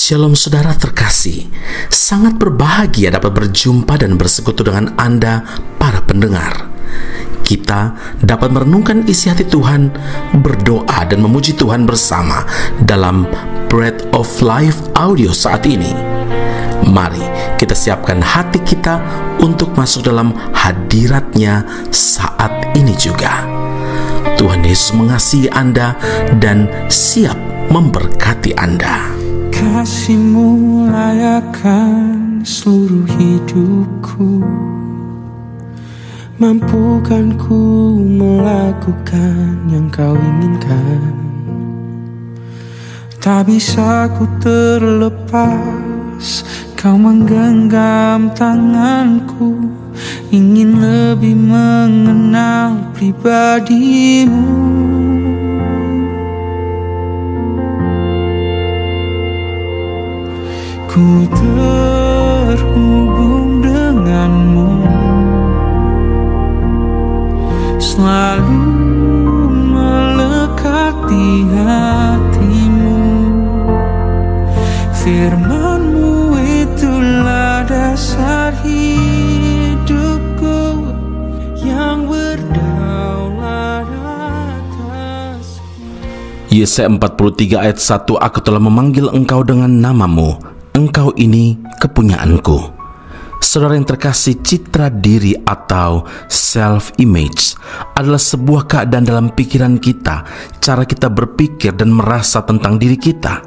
Shalom saudara terkasih, sangat berbahagia dapat berjumpa dan bersekutu dengan Anda para pendengar. Kita dapat merenungkan isi hati Tuhan, berdoa dan memuji Tuhan bersama dalam Bread of Life audio saat ini. Mari kita siapkan hati kita untuk masuk dalam hadirat-Nya saat ini juga. Tuhan Yesus mengasihi Anda dan siap memberkati Anda. Kasih-Mu layakkan seluruh hidupku, mampukan ku melakukan yang Kau inginkan. Tak bisa ku terlepas, Kau menggenggam tanganku, ingin lebih mengenal pribadi-Mu. Ku terhubung denganmu, selalu melekat di hatimu. Firman-Mu itulah dasar hidupku yang berdaulat atasku. Yesaya 43 ayat 1, Aku telah memanggil engkau dengan namamu, engkau ini kepunyaanku. Saudara yang terkasih, citra diri atau self-image adalah sebuah keadaan dalam pikiran kita, cara kita berpikir dan merasa tentang diri kita.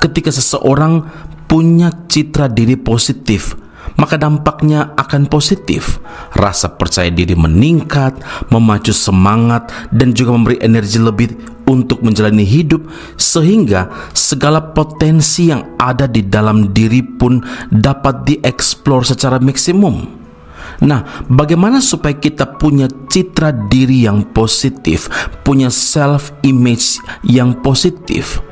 Ketika seseorang punya citra diri positif, maka dampaknya akan positif. Rasa percaya diri meningkat, memacu semangat, dan juga memberi energi lebih untuk menjalani hidup, sehingga segala potensi yang ada di dalam diri pun dapat dieksplor secara maksimum. Nah, bagaimana supaya kita punya citra diri yang positif, punya self-image yang positif?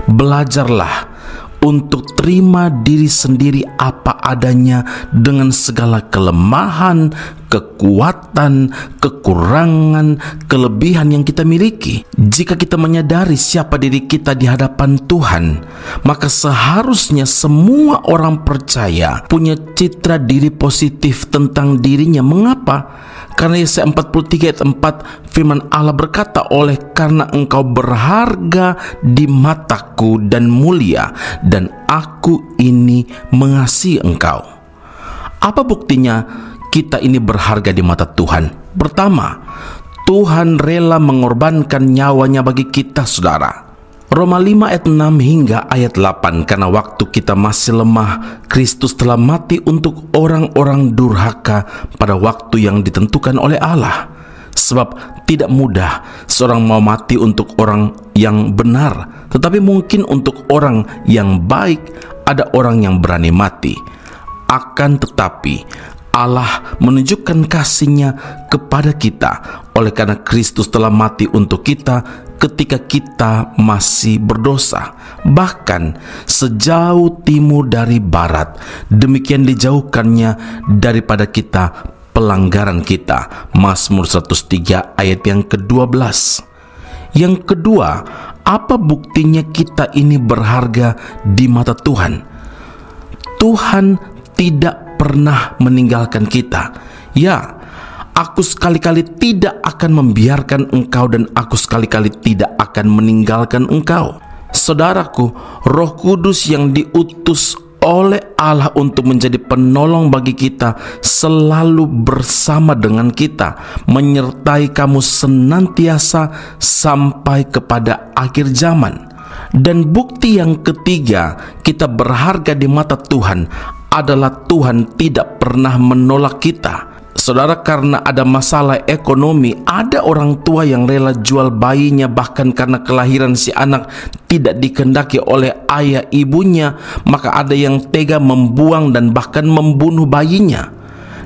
Belajarlah untuk terima diri sendiri apa adanya dengan segala kelemahan, kekuatan, kekurangan, kelebihan yang kita miliki. Jika kita menyadari siapa diri kita di hadapan Tuhan, maka seharusnya semua orang percaya punya citra diri positif tentang dirinya. Mengapa? Karena Yesaya 43 ayat 4 firman Allah berkata, oleh karena engkau berharga di mataku dan mulia, dan aku ini mengasihi engkau. Apa buktinya kita ini berharga di mata Tuhan? Pertama, Tuhan rela mengorbankan nyawanya bagi kita, saudara. Roma 5 ayat 6 hingga ayat 8, karena waktu kita masih lemah, Kristus telah mati untuk orang-orang durhaka pada waktu yang ditentukan oleh Allah. Sebab tidak mudah seorang mau mati untuk orang yang benar, tetapi mungkin untuk orang yang baik ada orang yang berani mati. Akan tetapi Allah menunjukkan kasih-Nya kepada kita oleh karena Kristus telah mati untuk kita ketika kita masih berdosa. Bahkan sejauh timur dari barat, demikian dijauhkannya daripada kita pelanggaran kita. Mazmur 103 ayat yang ke-12. Yang kedua, apa buktinya kita ini berharga di mata Tuhan? Tuhan tidak pernah meninggalkan kita. Ya, aku sekali-kali tidak akan membiarkan engkau, dan aku sekali-kali tidak akan meninggalkan engkau. Saudaraku, Roh Kudus yang diutus oleh Allah untuk menjadi penolong bagi kita selalu bersama dengan kita, menyertai kamu senantiasa sampai kepada akhir zaman. Dan bukti yang ketiga kita berharga di mata Tuhan adalah Tuhan tidak pernah menolak kita. Saudara, karena ada masalah ekonomi, ada orang tua yang rela jual bayinya, bahkan karena kelahiran si anak tidak dikehendaki oleh ayah ibunya, maka ada yang tega membuang dan bahkan membunuh bayinya.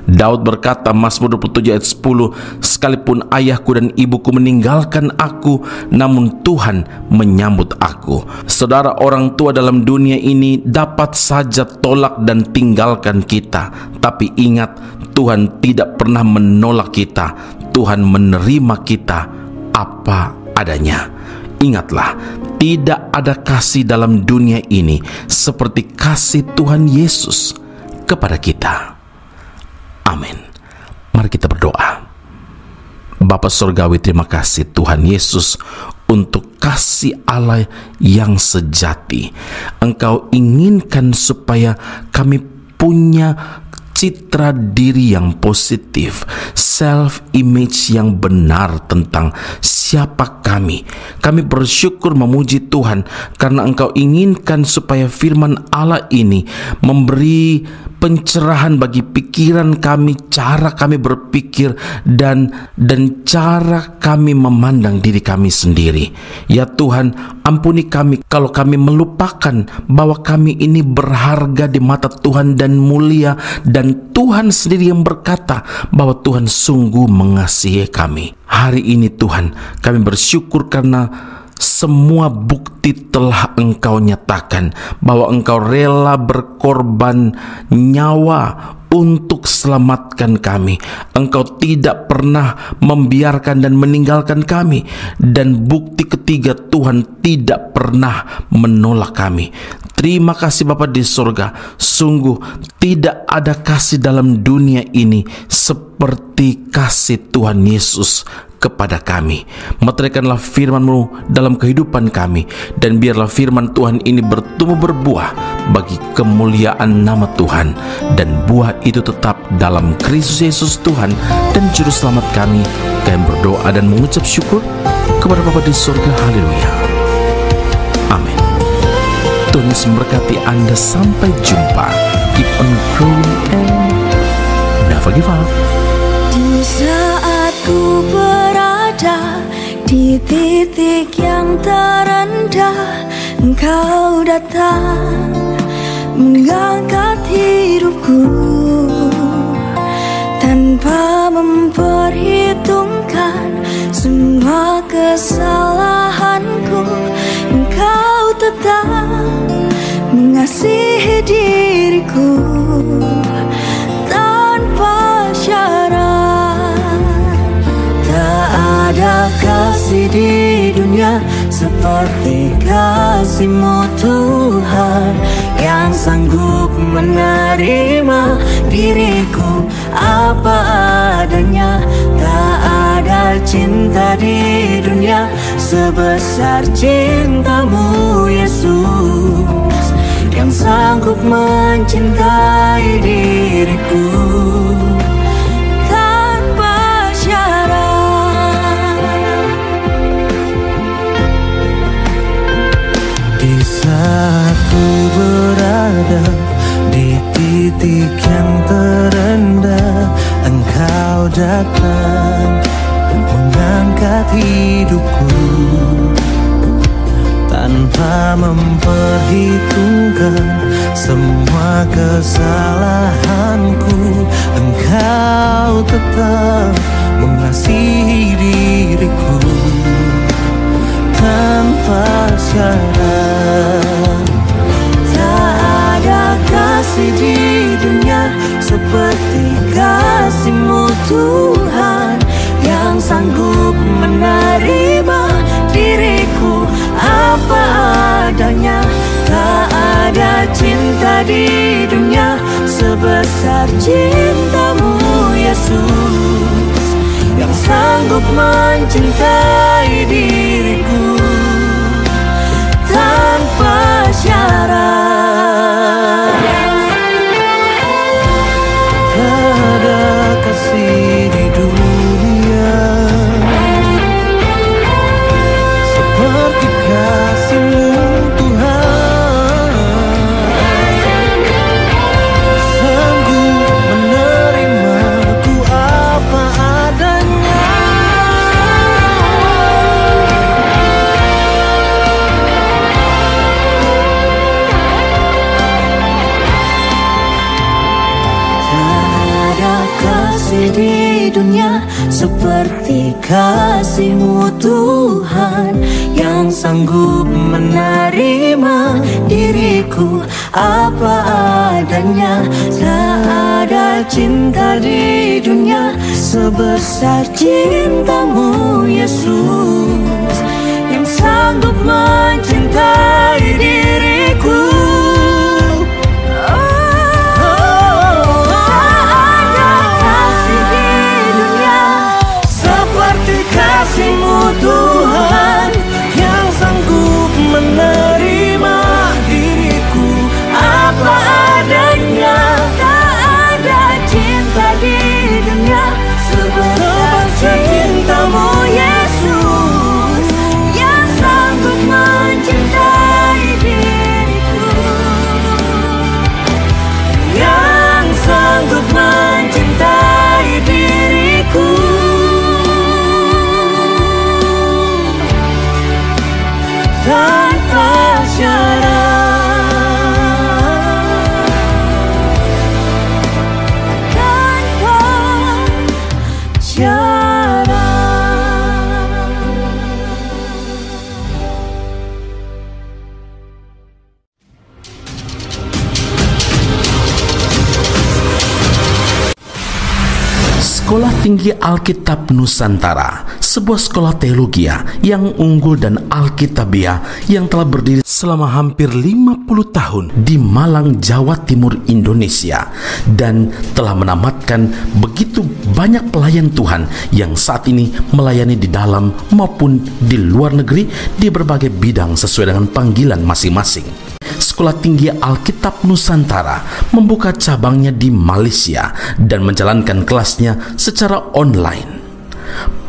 Daud berkata, Mazmur 27 ayat 10, sekalipun ayahku dan ibuku meninggalkan aku, namun Tuhan menyambut aku. Saudara, orang tua dalam dunia ini dapat saja tolak dan tinggalkan kita, tapi ingat, Tuhan tidak pernah menolak kita. Tuhan menerima kita apa adanya. Ingatlah, tidak ada kasih dalam dunia ini seperti kasih Tuhan Yesus kepada kita. Amin. Mari kita berdoa. Bapa Surgawi, terima kasih Tuhan Yesus untuk kasih Allah yang sejati. Engkau inginkan supaya kami punya citra diri yang positif, self image yang benar tentang siapa kami. Kami bersyukur memuji Tuhan karena Engkau inginkan supaya firman Allah ini memberi pencerahan bagi pikiran kami, cara kami berpikir dan cara kami memandang diri kami sendiri. Ya Tuhan, ampuni kami kalau kami melupakan bahwa kami ini berharga di mata Tuhan dan mulia, dan Tuhan sendiri yang berkata bahwa Tuhan sungguh mengasihi kami. Hari ini Tuhan, kami bersyukur karena semua bukti telah Engkau nyatakan bahwa Engkau rela berkorban nyawa untuk selamatkan kami. Engkau tidak pernah membiarkan dan meninggalkan kami. Dan bukti ketiga, Tuhan tidak pernah menolak kami. Terima kasih Bapa di surga. Sungguh tidak ada kasih dalam dunia ini seperti kasih Tuhan Yesus kepada kami. Meteraikanlah firman-Mu dalam kehidupan kami, dan biarlah firman Tuhan ini bertumbuh berbuah bagi kemuliaan nama Tuhan, dan buah itu tetap dalam Kristus Yesus Tuhan dan Juru Selamat kami. Kami berdoa dan mengucap syukur kepada Bapa di surga. Haleluya. Amin. Tuhan Yesus memberkati Anda. Sampai jumpa. Keep on growing and never give up. Di saat ku berada di titik yang terendah, Engkau datang mengangkat hidupku tanpa memperhitungkan semua kesalahanku. Engkau tetap mengasihi diriku tanpa syarat. Tak ada kasih di dunia seperti kasih-Mu Tuhan, yang sanggup menerima diriku apa adanya. Tak ada cinta di dunia sebesar cinta-Mu Yesus, yang sanggup mencintai diriku tanpa syarat. Di saat ku berada di titik yang terendah, Engkau datang mengangkat hidupku tanpa memperhitungkan semua kesalahanku. Engkau tetap mengasihi diriku tanpa syarat. Tak ada kasih di dunia seperti kasih-Mu Tuhan, yang sanggup menerima diriku apa adanya. Tak ada cinta di dunia sebesar cinta-Mu Yesus, yang sanggup mencintai diriku tanpa syarat. Tak ada kasih di dunia seperti kasih-Mu Tuhan, sanggup menerimaku apa adanya. Di dunia seperti kasih-Mu Tuhan, yang sanggup menerima diriku apa adanya. Tak ada cinta di dunia sebesar cinta-Mu Yesus, yang sanggup mencintai diriku. Kasih-Mu Tuhan yang sanggup menerima diriku apa adanya. Tak ada cinta di dunia sebesar cinta-Mu Yesus, yang sanggup mencintai diriku, yang sanggup mencintai diriku. Tanpa syarat, tanpa syarat. Sekolah Tinggi Alkitab Nusantara, sebuah sekolah teologi yang unggul dan alkitabiah yang telah berdiri selama hampir 50 tahun di Malang, Jawa Timur, Indonesia, dan telah menamatkan begitu banyak pelayan Tuhan yang saat ini melayani di dalam maupun di luar negeri di berbagai bidang sesuai dengan panggilan masing-masing. Sekolah Tinggi Alkitab Nusantara membuka cabangnya di Malaysia dan menjalankan kelasnya secara online.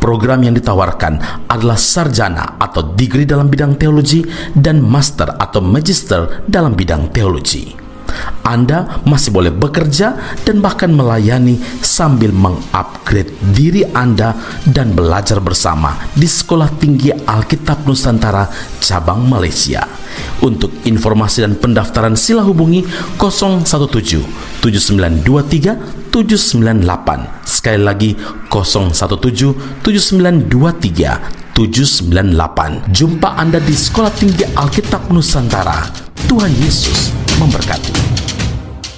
Program yang ditawarkan adalah sarjana atau degree dalam bidang teologi dan master atau magister dalam bidang teologi. Anda masih boleh bekerja dan bahkan melayani sambil mengupgrade diri Anda dan belajar bersama di Sekolah Tinggi Alkitab Nusantara cabang Malaysia. Untuk informasi dan pendaftaran sila hubungi 017 7923 798. Sekali lagi 017 7923 798. Jumpa Anda di Sekolah Tinggi Alkitab Nusantara. Tuhan Yesus memberkati.